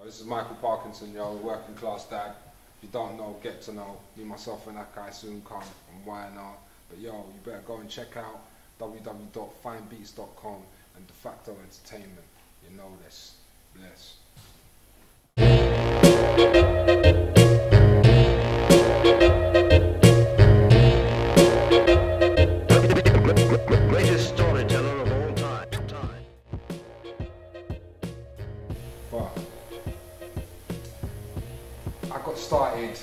This is Micall Parknsun, yo, working class dad. If you don't know, get to know. Me, myself, and Akai soon come from YNR. But yo, you better go and check out www.finebeats.com and De Facto Entertainment. You know this. Bless. Greatest storyteller of all time. I got started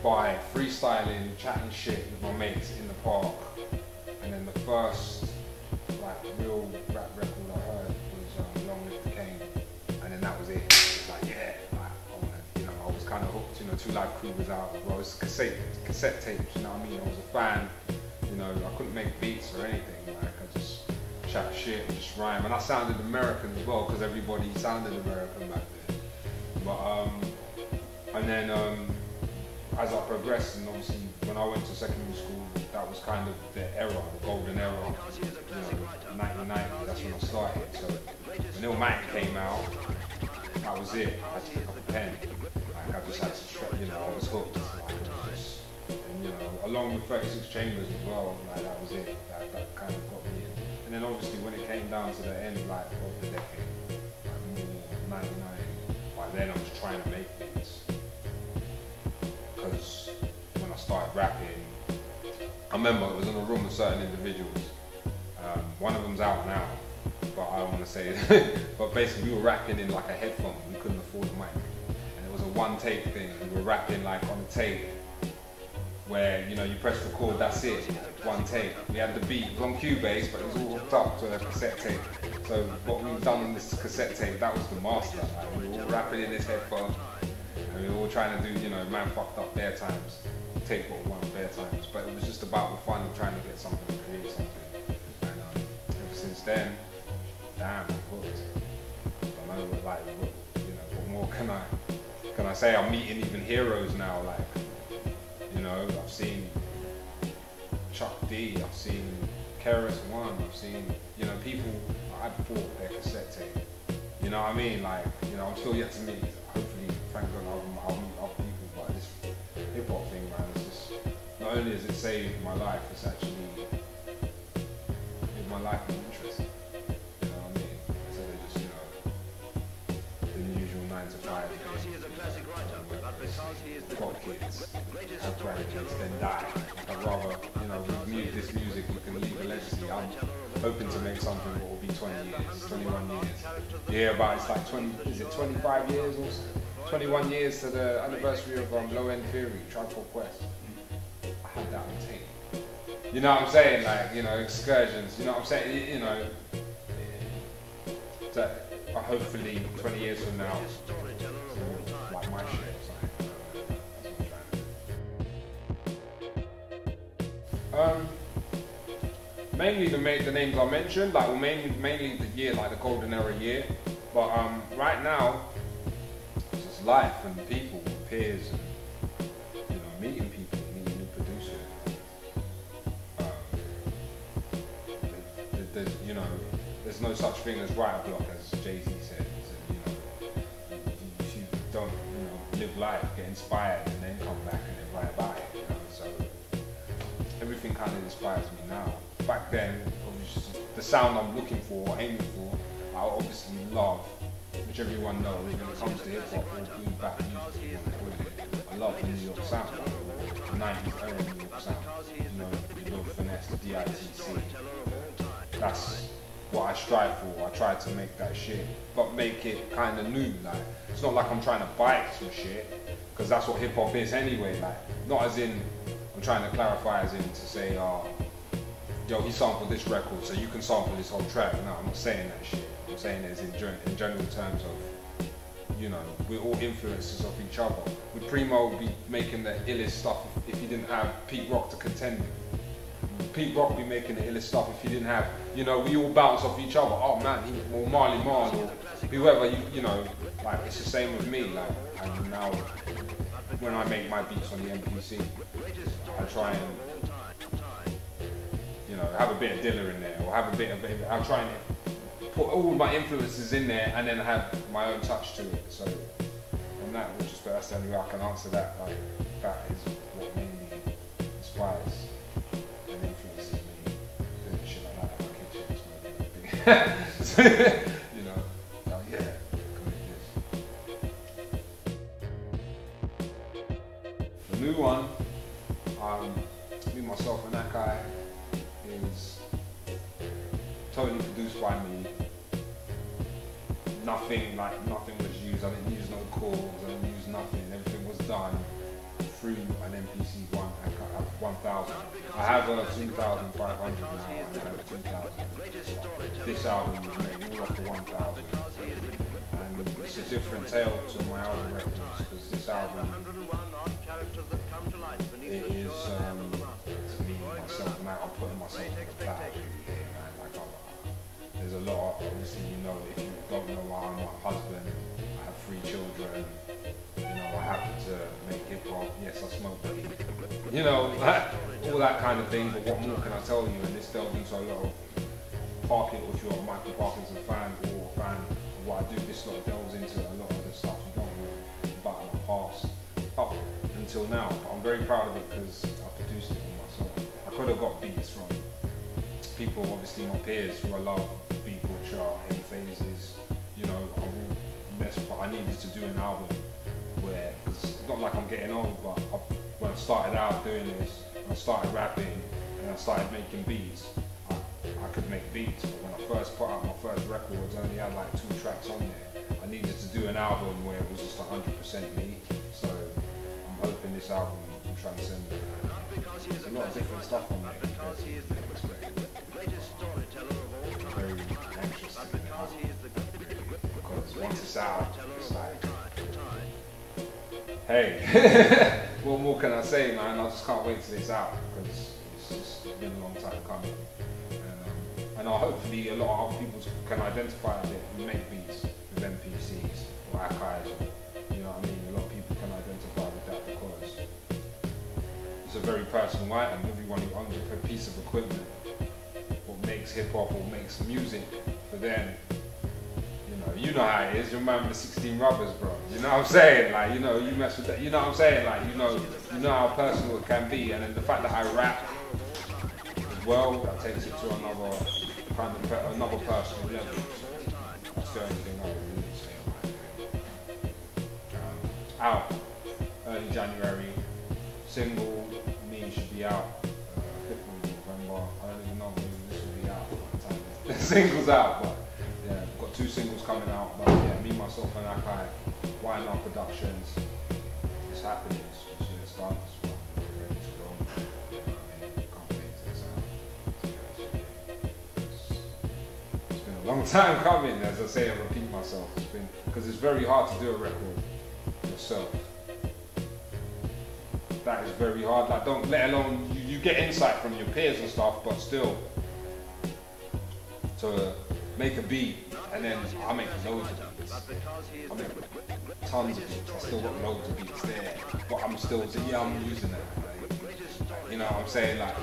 by freestyling, chatting shit with my mates in the park, and then the first like real rap record I heard was Long Live the King, and then that was it. Like yeah, like I was kind of hooked. Two Live Crew was out. Well, it was cassette tapes. You know what I mean? I was a fan. I couldn't make beats or anything. Like I just chat shit and just rhyme, and I sounded American as well because everybody sounded American back then. But and then as I progressed, and obviously when I went to secondary school, that was kind of the era, the golden era. 1990, that's when I started. So when Illmatic came out, that was it. I had to pick up a pen. Like I just had to, I was hooked. And along with 36 Chambers as well, like that was it. That kind of got me in. And then obviously when it came down to the end, like of the decade, like 99, by then I was trying to make beats. Because when I started rapping, I remember it was in a room with certain individuals. One of them's out now, but I don't want to say it. But basically we were rapping in like a headphone. We couldn't afford a mic. And it was a one take thing. We were rapping like on a tape where, you press record, that's it, one take. We had the beat, it was on Cubase, but it was all hooked up to a cassette tape. So what we've done on this cassette tape, that was the master. Like, we were all rapping in this headphone. And we were all trying to do, man fucked up bare times, take what we want bare times, but it was just about the fun of trying to get something, to create something. And ever since then, damn, I'm hooked. I don't know, what more can I say? I'm meeting even heroes now, like, I've seen Chuck D, I've seen KRS-One, I've seen, people I bought their cassette tape. You know what I mean? Like, I'm still yet to meet, hopefully, thank God I'll meet other people, but this hip hop thing, man, it's just, not only has it saved my life, it's actually made my life more interesting. You know what I mean? Instead of just, the usual 9 to 5. Got kids, have grandkids, then die. I'd rather, with this music, we can leave a legacy. I'm hoping to make something that will be 20 years, 21 years. You hear about it's like 25 years or so? 21 years to the anniversary of Low End Theory, Tribe Called Quest. I had that on tape. You know what I'm saying? Like, excursions, you know what I'm saying? That hopefully 20 years from now, like my shit. Mainly the names I mentioned, like, well, mainly the year, like the golden era year. But right now, it's just life and people, and peers, and meeting people, meeting new producers. There's no such thing as writer block, as Jay-Z said. He said, you don't, live life, get inspired, and then come back and then write about it. So everything kind of inspires me now. Back then, obviously, the sound I'm looking for, aiming for, I obviously love, which everyone knows when it comes to hip hop or boom bap music. I love the New York sound, the 90s era New York sound. The Lil Finesse, the DITC. That's what I strive for. I try to make that shit, but make it kind of new. Like, it's not like I'm trying to bite some shit, because that's what hip hop is anyway. Like, not as in, I'm trying to clarify as in to say, yo, he sampled this record, so you can sample this whole track. No, I'm not saying that shit. I'm saying it in general terms of, we're all influences of each other. Would Primo be making the illest stuff if he didn't have Pete Rock to contend with? Pete Rock would be making the illest stuff if he didn't have, we all bounce off each other. Oh man, or Marley Marl, or whoever, like, it's the same with me. Like, and now, when I make my beats on the MPC, I try and, have a bit of Dilla in there, or have a bit of, I'll try and put all my influences in there and then have my own touch to it. So, and that was just, that's the only way I can answer that. Like, that is what mainly inspires and influences me. Doing shit like that in my kitchen, it's not a big so, you know, like, yeah, the new one, Me Myself And Akai, is totally produced by me. Nothing was used. I didn't use no chords. I didn't use nothing. Everything was done through an MPC 1000. I have a 2500 now. I have a 2000. This album was made all off the 1000. And it's a different tale to my other records because this album, it is me, myself, and I'm putting myself on the cloud. There's a lot, obviously, you know, if you don't know, I'm a husband, I have 3 children, you know, I happen to make hip hop, yes, I smoke weed, you know, all that kind of thing, but what more can I tell you? And this delves into a lot of if you're a Micall Parknsun fan or a fan of what I do, this lot delves into a lot of the stuff you don't know about my past up until now. But I'm very proud of it because I produced it for myself. I could have got beats from people, obviously my peers, who I love, people, chart, M phases, you know, but I needed to do an album where, cause it's not like I'm getting old, but when I started out doing this, I started rapping and I started making beats, I could make beats, but when I first put out my first records, I only had like 2 tracks on there. I needed to do an album where it was just 100% me, so I'm hoping this album will transcend it. There's a lot of different stuff on there. Very anxious to get out, because once it's out, it's like, hey, what more can I say, man? I just can't wait till it's out, because it's just been a long time coming. And hopefully a lot of other people can identify that we make beats with MPCs or Akais, you know what I mean? A lot of people can identify with that because it's a very personal item. Everyone who owns a piece of equipment or makes hip hop or makes music for them, you know how it is. You remember the 16 Rubbers, bro. You know what I'm saying? Like, you know, you mess with that. You know what I'm saying? Like, you know how personal it can be, and then the fact that I rap as well, that takes it to another kind of another personal level. That's the only thing I would really say about it. Out early January. Single Me should be out 5th of November. I don't even know when this will be out by the time the single's out, but yeah, I've got 2 singles coming out. But yeah, Me Myself And Akai, YNR Productions. It's happening. It's done. It's ready to go. Can't wait till it's out. It's been a long time coming, as I say, I repeat myself. It's been, because it's very hard to do a record yourself. That is very hard. Like, don't, let alone you get insight from your peers and stuff, but still to make a beat, and then I make loads of beats. I make tons of beats. I still got loads of beats there, but I'm still saying, yeah, I'm using it. Like, you know what I'm saying? Like,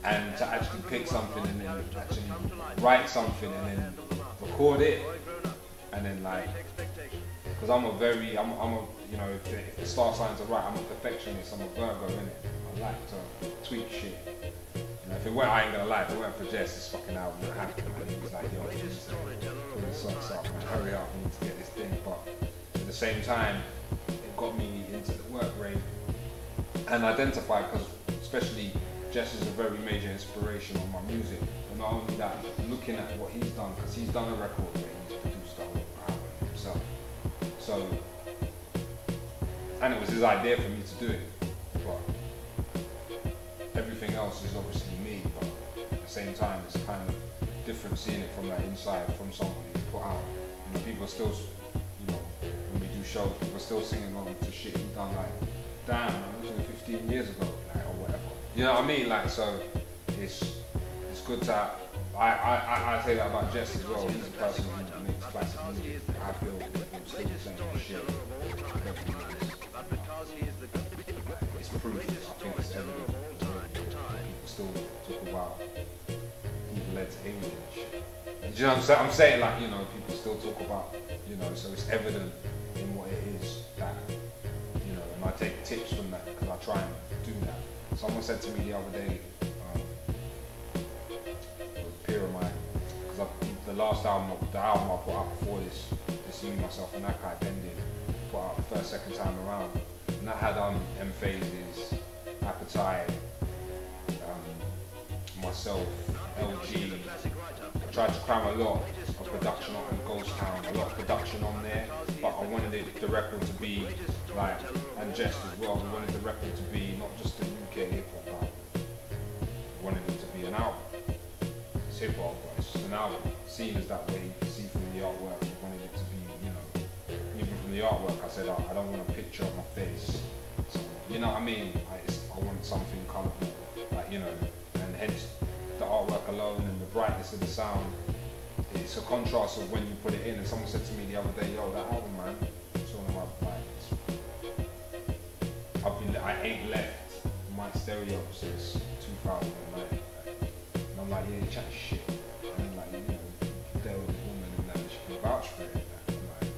and to actually pick something and then actually write something and then record it, and then like, because I'm a, you know, if the star signs are right, I'm a perfectionist, I'm a Virgo, innit? I like to tweak shit. You know, if it weren't, I ain't gonna lie, if it weren't for Jess, this fucking album would happen. And he was like, yo, pull the socks up, man, hurry up, I need to get this thing. But at the same time, it got me into the work rate and identify, because especially Jess is a very major inspiration on my music. And not only that, looking at what he's done, because he's done a record where he's produced the whole album himself. So, and it was his idea for me to do it, but everything else is obviously me, but at the same time it's kind of different seeing it from that inside, from someone who's put out. You know, people are still, you know, when we do shows, people are still singing on to shit he's done, like, damn, man, it was 15 years ago, like, or whatever. You know what I mean? Like, so it's good to, I say that about Jess as well. He's a person who makes classic music. I feel he's still saying shit. It's proof. I think it's evident. People still talk about people led to alien and shit. you know what I'm saying? I'm saying, like, you know, people still talk about, you know, so it's evident in what it is that, you know, and I take tips from that because I try and do that. Someone said to me the other day, a peer of mine, because the last album, the album I put out before this Me Myself And Akai ended, put out the first, second time around, and that had M Phases, Appetite, myself, LG. I tried to cram a lot of production on Ghost Town, a lot of production on there, but I wanted the record to be like, and Jest as well, I wanted the record to be not just a UK hip hop album, I wanted it to be an album. It's hip hop, but it's just an album. Seen as that way, you can see from the artwork, I wanted it to be, you know, even from the artwork I said, I don't want a picture of my face. So, you know what I mean? I want something colourful, like, you know, and hence the artwork alone and the brightness of the sound. It's a contrast of when you put it in. And someone said to me the other day, yo, that album, man, it's one of my, like, I ain't left my stereo since 2009. And I'm like, yeah, you're chatting shit. And I'm like, you know, there was a woman and that she can vouch for it. And I'm like,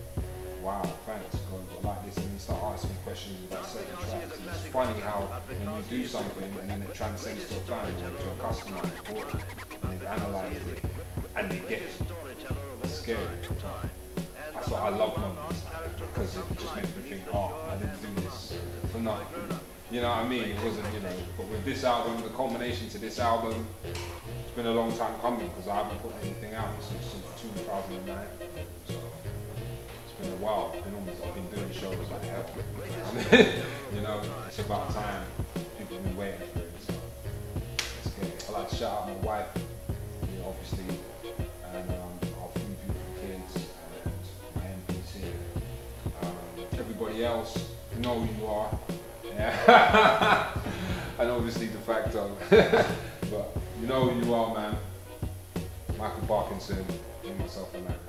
wow, thanks, God, but like this, and you start asking questions about certain tracks. And it's funny how when you do something and then it transcends to a fan or to a customer, and they analyze it and they get it. It's scary. That's what I love moments, because it just makes me think, oh, I didn't do this for nothing. You know what I mean? It wasn't, you know, but with this album, the culmination to this album, it's been a long time coming because I haven't put anything out since 2009. So it's been a while. I've been doing shows like hell. I mean, you know, it's about time. People have been waiting for it. So let's get it. I'd like to shout out my wife, you know, obviously, and our few beautiful kids, and my MPC. Everybody else, you know who you are. Yeah. And obviously the facto. But you know who you are, man. Micall Parknsun, Me Myself And Akai.